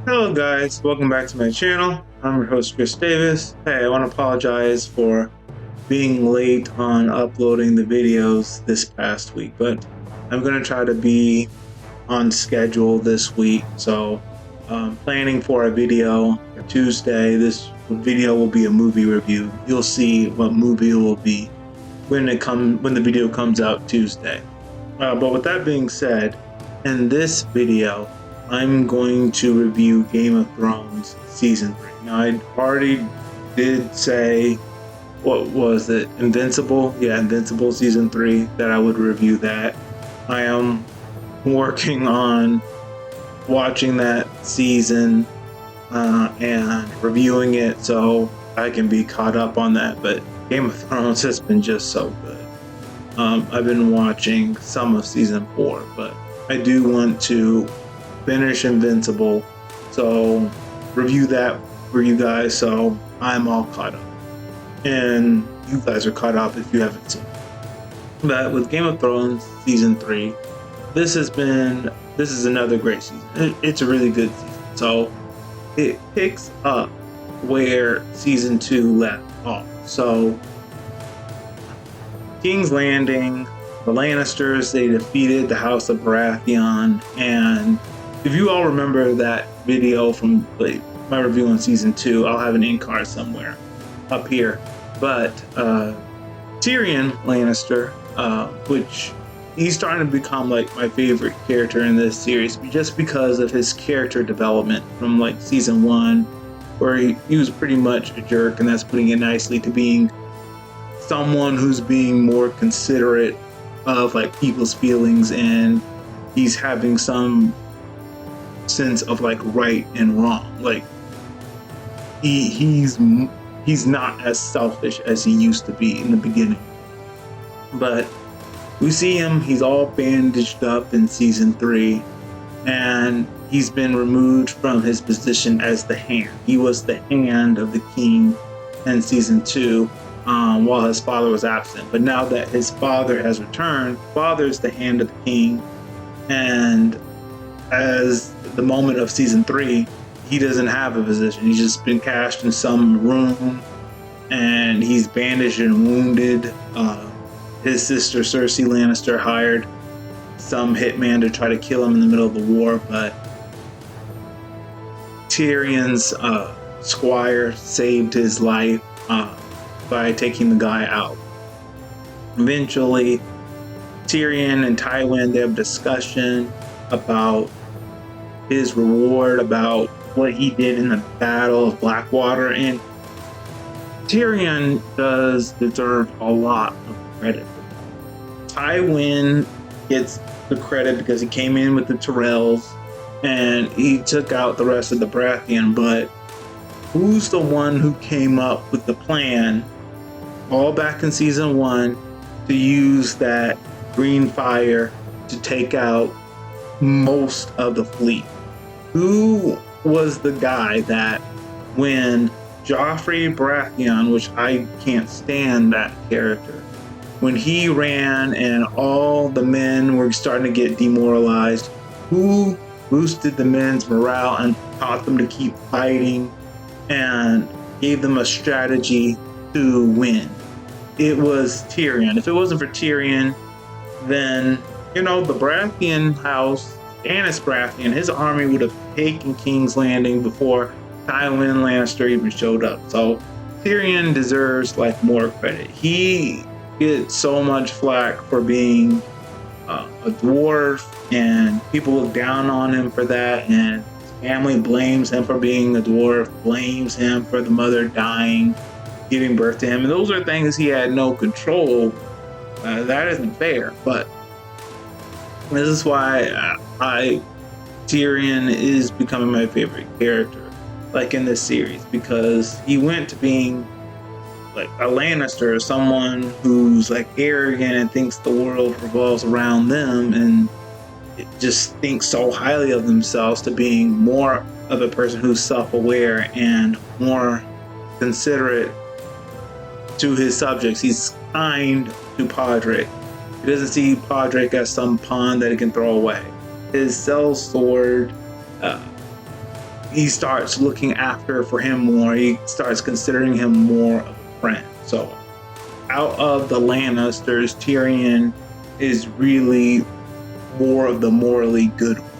Hello guys, welcome back to my channel. I'm your host Chris Davis. Hey, I want to apologize for being late on uploading the videos this past week, but I'm going to try to be on schedule this week. So planning for a video for Tuesday. This video will be a movie review. You'll see what movie it will be when the video comes out Tuesday. But with that being said, in this video I'm going to review Game of Thrones Season 3. Now, I already did say, what was it? Invincible? Yeah, Invincible Season 3, that I would review that. I am working on watching that season and reviewing it so I can be caught up on that, but Game of Thrones has been just so good. I've been watching some of Season 4, but I do want to finish Invincible, so review that for you guys so I'm all caught up and you guys are caught up if you haven't seen it. But with Game of Thrones Season 3, this is another great season. It's a really good season. So it picks up where Season 2 left off. So King's Landing, the Lannisters, they defeated the House of Baratheon, and if you all remember that video from my review on Season 2, I'll have an end card somewhere up here. But Tyrion Lannister, which he's starting to become like my favorite character in this series, just because of his character development from like Season 1, where he was pretty much a jerk, and that's putting it nicely, to being someone who's being more considerate of like people's feelings, and he's having some sense of like right and wrong. Like he's not as selfish as he used to be in the beginning. But we see him, he's all bandaged up in Season 3, and he's been removed from his position as the hand. He was the hand of the king in Season 2 while his father was absent. But now that his father has returned, father's the hand of the king, and as the moment of Season 3, he doesn't have a position. He's just been cast in some room, and he's bandaged and wounded. His sister Cersei Lannister hired some hitman to try to kill him in the middle of the war, but Tyrion's squire saved his life by taking the guy out. Eventually, Tyrion and Tywin, they have a discussion about his reward, about what he did in the Battle of Blackwater, and Tyrion does deserve a lot of credit. Tywin gets the credit because he came in with the Tyrells and he took out the rest of the Baratheon, but who's the one who came up with the plan all back in Season 1 to use that green fire to take out most of the fleet? Who was the guy that, when Joffrey Baratheon, which I can't stand that character, when he ran and all the men were starting to get demoralized, who boosted the men's morale and taught them to keep fighting and gave them a strategy to win? It was Tyrion. If it wasn't for Tyrion, then, the Baratheon house, Stannis Baratheon, his army would have taken King's Landing before Tywin Lannister even showed up. So Tyrion deserves like more credit. He gets so much flack for being a dwarf, and people look down on him for that, and his family blames him for being a dwarf, blames him for the mother dying, giving birth to him, and those are things he had no control. That isn't fair, but this is why Tyrion is becoming my favorite character, like in this series, because he went to being like a Lannister, someone who's like arrogant and thinks the world revolves around them, and it just thinks so highly of themselves, to being more of a person who's self-aware and more considerate to his subjects. He's kind to Podrick. He doesn't see Podrick as some pawn that he can throw away. His sellsword he starts looking after for him more. He starts considering him more of a friend. So out of the Lannisters, Tyrion is really more of the morally good one,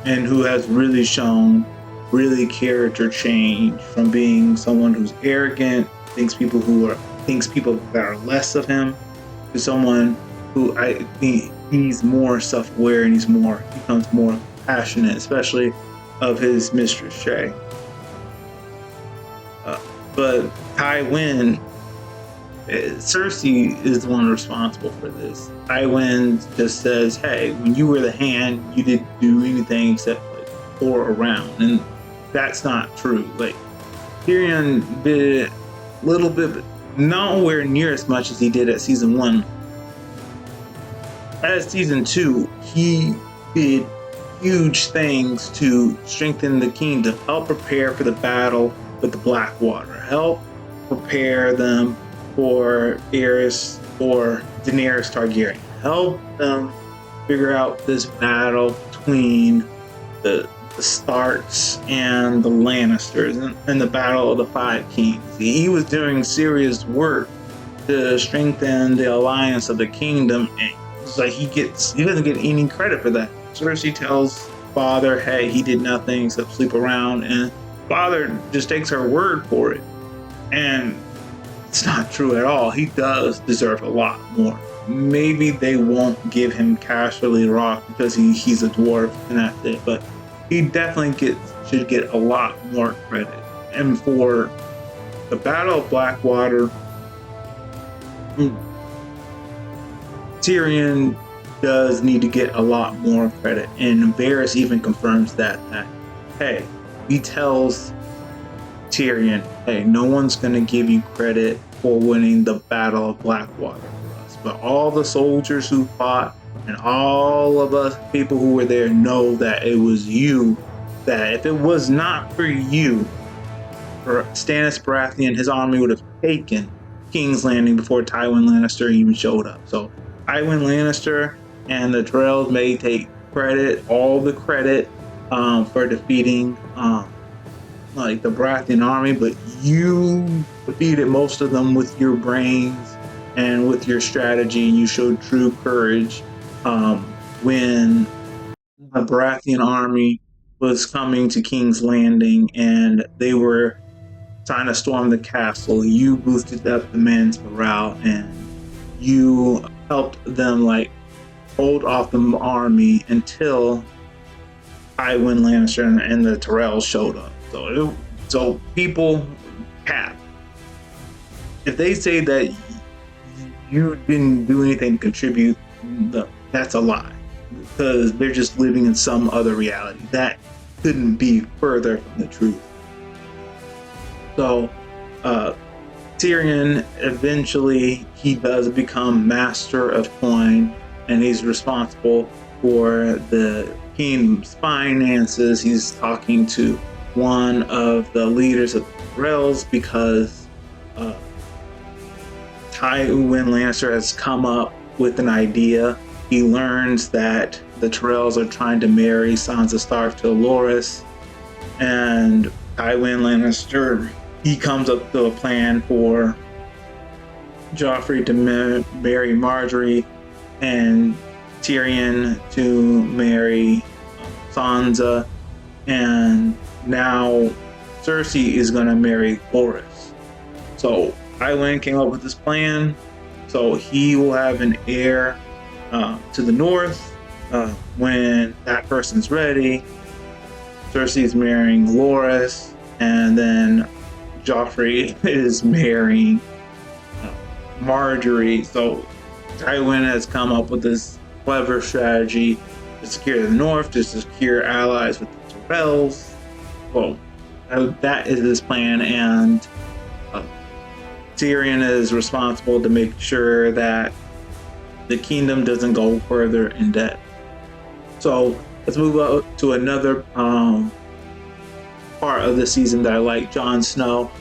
and who has really shown really character change from being someone who's arrogant, thinks people that are less of him, to someone who I think he's more self-aware and becomes more passionate, especially of his mistress Shay. But Tywin, Cersei is the one responsible for this. Tywin just says, "Hey, when you were the hand, you didn't do anything except like pour around," and that's not true. Like Tyrion did a little bit, but nowhere near as much as he did at season 1. At season 2, he did huge things to strengthen the kingdom, help prepare for the battle with the Blackwater, help prepare them for Daenerys Targaryen, help them figure out this battle between the Starks and the Lannisters and the battle of the Five Kings. He was doing serious work to strengthen the alliance of the kingdom, and it's like he doesn't get any credit for that. Cersei tells Father, "Hey, he did nothing except sleep around," and Father just takes her word for it. And it's not true at all. He does deserve a lot more. Maybe they won't give him Casterly Rock because he's a dwarf and that's it, but he definitely should get a lot more credit. And for the Battle of Blackwater, Tyrion does need to get a lot more credit, and Varys even confirms that hey, he tells Tyrion, "Hey, no one's going to give you credit for winning the Battle of Blackwater for us, but all the soldiers who fought and all of us people who were there know that it was you, that if it was not for you, Stannis Baratheon, his army would have taken King's Landing before Tywin Lannister even showed up." So Tywin Lannister and the Tyrells may take all the credit for defeating like the Baratheon army, but you defeated most of them with your brains and with your strategy, and you showed true courage when the Baratheon army was coming to King's Landing and they were trying to storm the castle. You boosted up the men's morale and you helped them like hold off the army until Tywin Lannister and the Tyrells showed up. So people cap. If they say that you didn't do anything to contribute, that's a lie, because they're just living in some other reality. That couldn't be further from the truth. So Tyrion, eventually he does become master of coin, and he's responsible for the kingdom's finances. He's talking to one of the leaders of the Tyrells because Tywin Lannister has come up with an idea. He learns that the Tyrells are trying to marry Sansa Stark to Loras, and Tywin Lannister, he comes up to a plan for Joffrey to marry Marjorie and Tyrion to marry Sansa, and now Cersei is going to marry Loras. So Tywin came up with this plan, so he will have an heir to the north when that person's ready. Cersei is marrying Loras, and then Joffrey is marrying Marjorie. So Tywin has come up with this clever strategy to secure the north, to secure allies with the Tyrells. Well, that is his plan, and Tyrion is responsible to make sure that the kingdom doesn't go further in debt. So let's move up to another part of the season that I like. Jon Snow.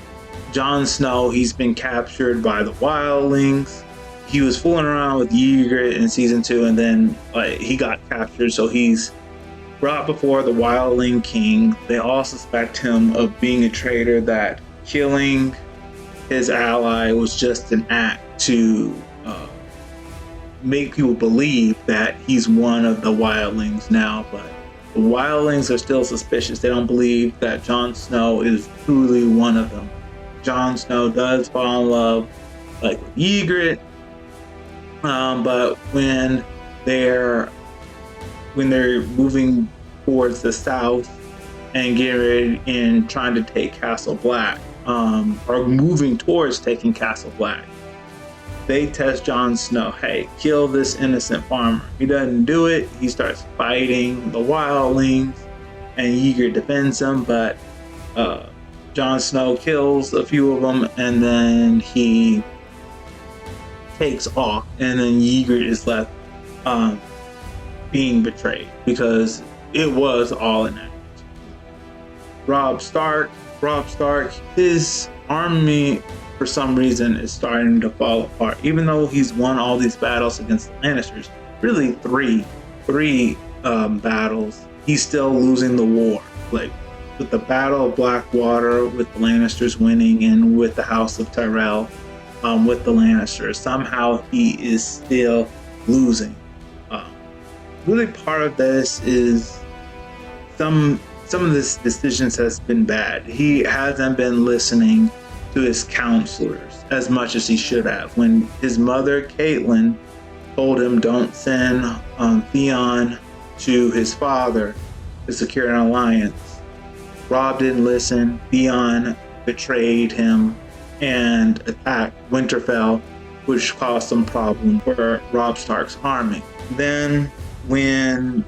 Jon Snow, he's been captured by the wildlings. He was fooling around with Ygritte in season 2, and then he got captured, so he's brought before the wildling king. They all suspect him of being a traitor, that killing his ally was just an act to make people believe that he's one of the wildlings now. But the wildlings are still suspicious. They don't believe that Jon Snow is truly one of them. Jon Snow does fall in love, like, with Ygritte, but when they're moving towards the south and getting ready and trying to take Castle Black, or moving towards taking Castle Black, they test Jon Snow. Hey, kill this innocent farmer. He doesn't do it. He starts fighting the wildlings, and Ygritte defends him, but Jon Snow kills a few of them, and then he takes off, and then Ygritte is left being betrayed, because it was all an act. Robb Stark, his army for some reason is starting to fall apart. Even though he's won all these battles against the Lannisters, really three battles, he's still losing the war. Like, with the Battle of Blackwater, with the Lannisters winning, and with the House of Tyrell, with the Lannisters, somehow he is still losing. Really, part of this is some of his decisions has been bad. He hasn't been listening to his counselors as much as he should have. When his mother, Catelyn, told him don't send Theon to his father to secure an alliance, Robb didn't listen. Theon betrayed him and attacked Winterfell, which caused some problem for Robb Stark's army. Then, when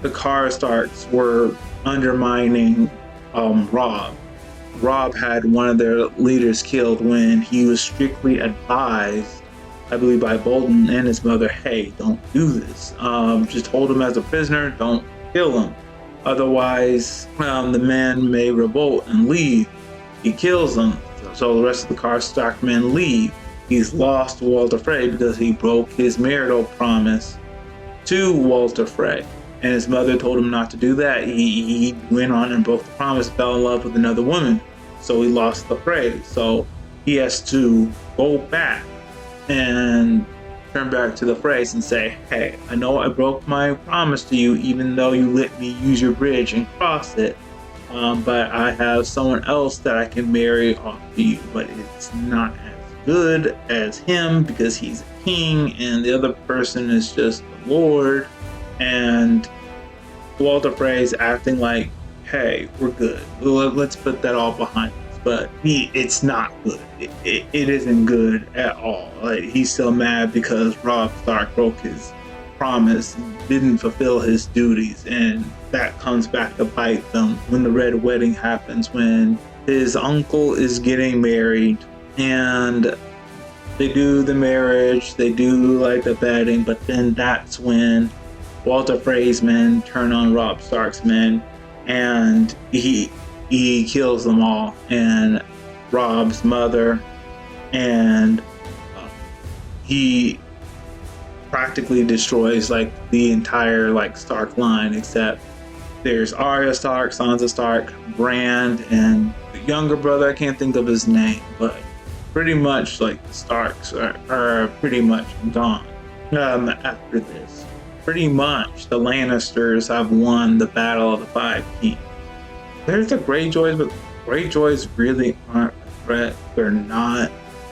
the Karstarks were undermining Robb had one of their leaders killed when he was strictly advised, I believe, by Bolton and his mother, hey, don't do this. Just hold him as a prisoner, don't kill him. Otherwise, the man may revolt and leave. He kills them, so the rest of the Karstark men leave. He's lost Walder Frey because he broke his marital promise to Walder Frey. And his mother told him not to do that. He went on and broke the promise, fell in love with another woman. So he lost the Frey. So he has to go back and turn back to the Freys and say, hey, I know I broke my promise to you, even though you let me use your bridge and cross it. But I have someone else that I can marry off to you. But it's not as good as him because he's a king and the other person is just the Lord. And Walder Frey is acting like, hey, we're good. Let's put that all behind us. But it's not good. It isn't good at all. Like, he's still mad because Robb Stark broke his promise, didn't fulfill his duties, and that comes back to bite them when the Red Wedding happens, when his uncle is getting married, and they do the marriage, they do like the wedding, but then that's when Walder Frey's men turn on Robb Stark's men, and he kills them all, and Robb's mother, and he practically destroys like the entire like Stark line, except there's Arya Stark, Sansa Stark, Bran, and the younger brother, I can't think of his name, but pretty much like the Starks are pretty much gone after this. Pretty much the Lannisters have won the Battle of the Five Kings. There's the Greyjoys, but Greyjoys really aren't a threat. They're not.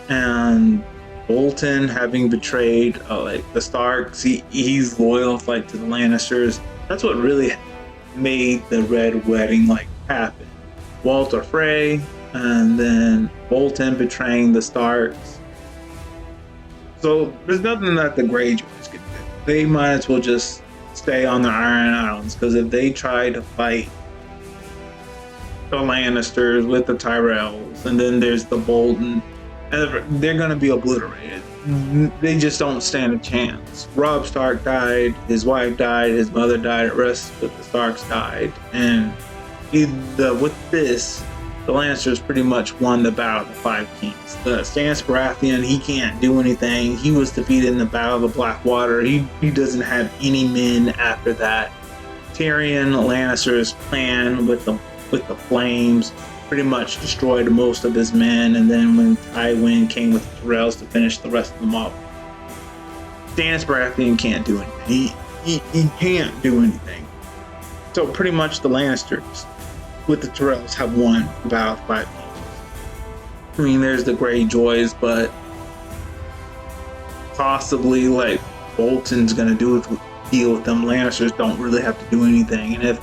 And Bolton, having betrayed like the Starks, he's loyal like to the Lannisters. That's what really made the Red Wedding like happen. Walder Frey, and then Bolton betraying the Starks. So there's nothing that the Greyjoys can do. They might as well just stay on the Iron Islands, because if they try to fight the Lannisters with the Tyrells, and then there's the Bolton, they're going to be obliterated. They just don't stand a chance. Robb Stark died, his wife died, his mother died, the rest of the Starks died, and with this, the Lannisters pretty much won the Battle of the Five Kings. The Stannis Baratheon, he can't do anything. He was defeated in the Battle of the Blackwater. He doesn't have any men after that. Tyrion Lannister's plan with the flames pretty much destroyed most of his men, and then when Tywin came with the Tyrells to finish the rest of them off, Stannis Baratheon can't do anything. He can't do anything. So pretty much the Lannisters with the Tyrells have won about 5 games. I mean, there's the Greyjoys, but possibly like Bolton's gonna deal with them. Lannisters don't really have to do anything, and if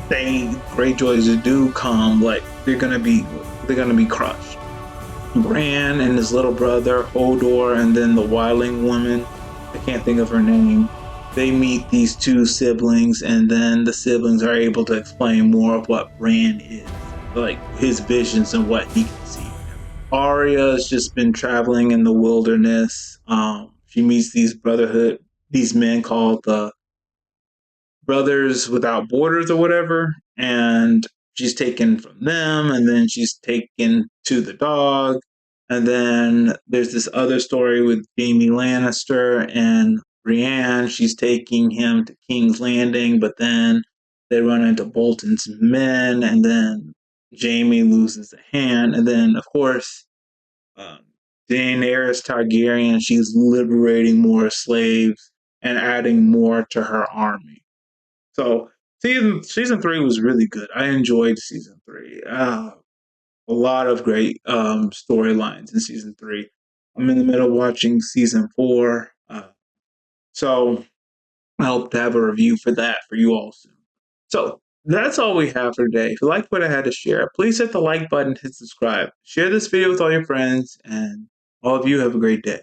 Greyjoys do come, like they're gonna be crushed. Bran and his little brother Hodor, and then the Wildling woman, I can't think of her name. They meet these two siblings, and then the siblings are able to explain more of what Bran is, like his visions and what he can see. Arya has just been traveling in the wilderness. She meets these men called the Brothers Without Borders or whatever, and she's taken from them, and then she's taken to the dog. And then there's this other story with Jaime Lannister and Brienne. She's taking him to King's Landing, but then they run into Bolton's men, and then Jaime loses a hand. And then, of course, Daenerys Targaryen, she's liberating more slaves and adding more to her army. So season 3 was really good. I enjoyed season 3. A lot of great storylines in season 3. I'm in the middle of watching season 4. So I hope to have a review for that for you all soon. So that's all we have for today. If you liked what I had to share, please hit the like button, hit subscribe. Share this video with all your friends, and all of you have a great day.